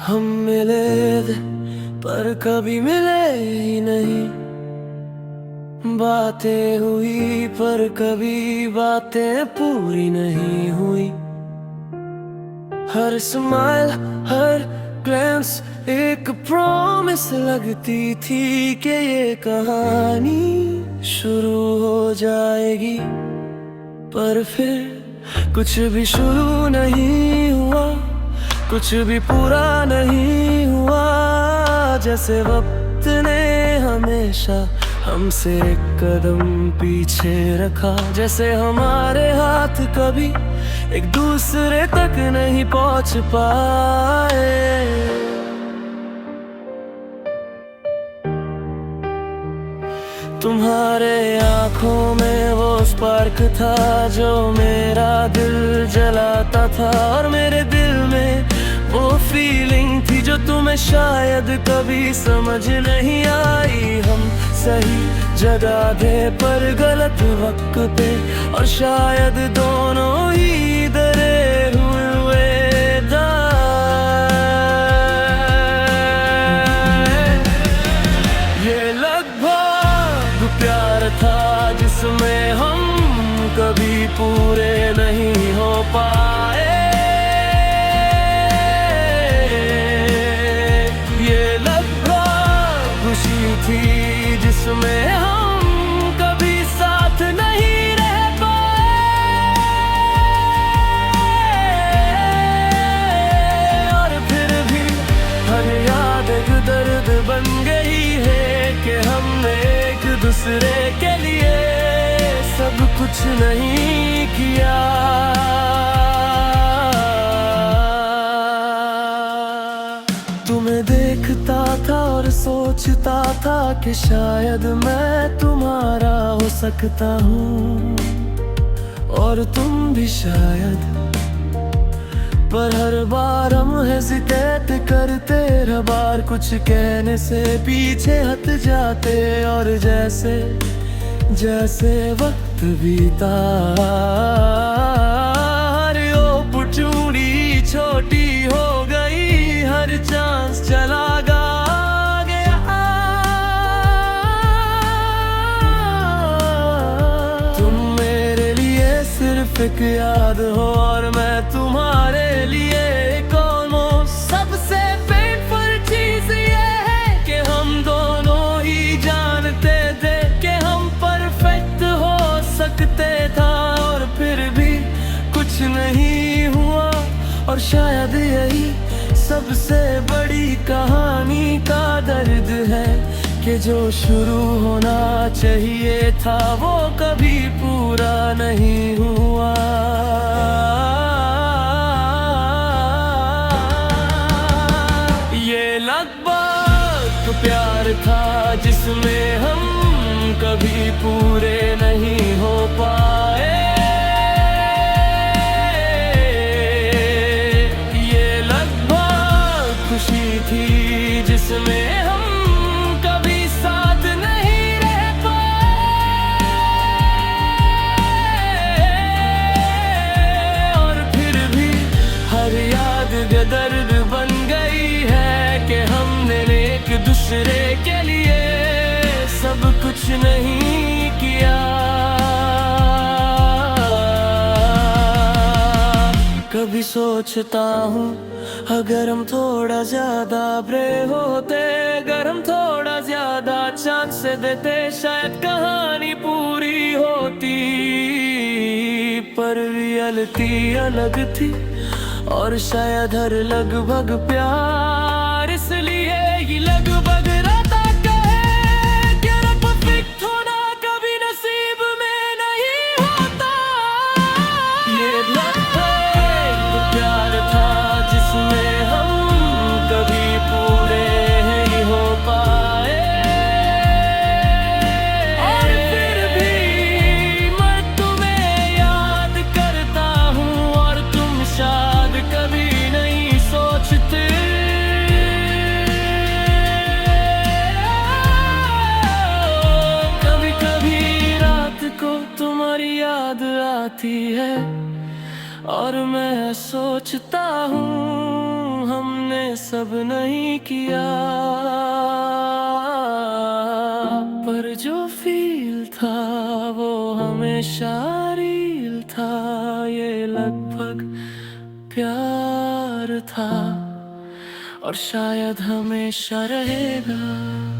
हम मिले थे पर कभी मिले ही नहीं। बातें हुई पर कभी बातें पूरी नहीं हुई। हर स्माइल, हर ग्लैंस एक प्रॉमिस लगती थी कि ये कहानी शुरू हो जाएगी। पर फिर कुछ भी शुरू नहीं हुआ, कुछ भी पूरा नहीं हुआ। जैसे वक्त ने हमेशा हमसे एक कदम पीछे रखा, जैसे हमारे हाथ कभी एक दूसरे तक नहीं पहुंच पाए। तुम्हारे आंखों में वो स्पार्क था जो मेरा दिल जलाता था, और मेरे दिल में वो फीलिंग थी जो तुम्हें शायद कभी समझ नहीं आई। हम सही जगह थे पर गलत वक्त पे, और शायद दोनों ही डरे हुए ये लगभग प्यार था जिसमें हम कभी पूरे नहीं हो पाए। ये लगभग खुशी थी जिसमें हम कभी साथ नहीं रह पाए। और फिर भी हर याद एक दर्द बन गई है कि हमने एक दूसरे के लिए सब कुछ नहीं किया। तुम्हें देखता था और सोचता था कि शायद मैं तुम्हारा हो सकता हूँ, और तुम भी शायद। पर हर बार हम हेजिटेट करते, हर बार कुछ कहने से पीछे हट जाते। और जैसे जैसे वक्त बीता, हर अपॉर्चुनिटी छोटी हो गई, हर चांस चला गया। तुम मेरे लिए सिर्फ एक याद हो, और मैं तुम्हारे लिए एक ऑलमोस्ट सबसे पेनफुल चीज ये है कि हम दोनों ही जानते थे कि हम परफेक्ट हो सकते था, और फिर भी कुछ नहीं हुआ। और शायद यही सबसे बड़ी कहानी का दर्द है कि जो शुरू होना चाहिए था वो कभी पूरा नहीं हुआ। ये लगभग प्यार था जिसमें हम कभी पूरे नहीं हो पाए। ये लगभग खुशी थी जिसमें हम कभी साथ नहीं रह पाए। और फिर भी हर याद दर्द बन गई है कि हमने एक दूसरे के लिए सब कुछ नहीं किया। कभी सोचता हूँ अगर हम थोड़ा ज्यादा ब्रेव होते, अगर हम थोड़ा ज्यादा चांस से देते, शायद कहानी पूरी होती। पर रियलिटी अलग थी, और शायद हर लगभग प्यार इसलिए ही लगभग रहता कहे कि परफेक्ट होना कभी नसीब में नहीं होता। ये लगभग प्यार था जिसमें हम कभी पूरे नहीं हो पाए। और फिर भी मैं तुम्हें याद करता हूँ, और तुम शायद कभी नहीं सोचते। कभी कभी रात को तुम्हारी याद आती है, और मैं सोचता हूँ हमने हमने सब नहीं किया, पर जो फील था वो हमेशा रियल था। ये लगभग प्यार था और शायद हमेशा रहेगा।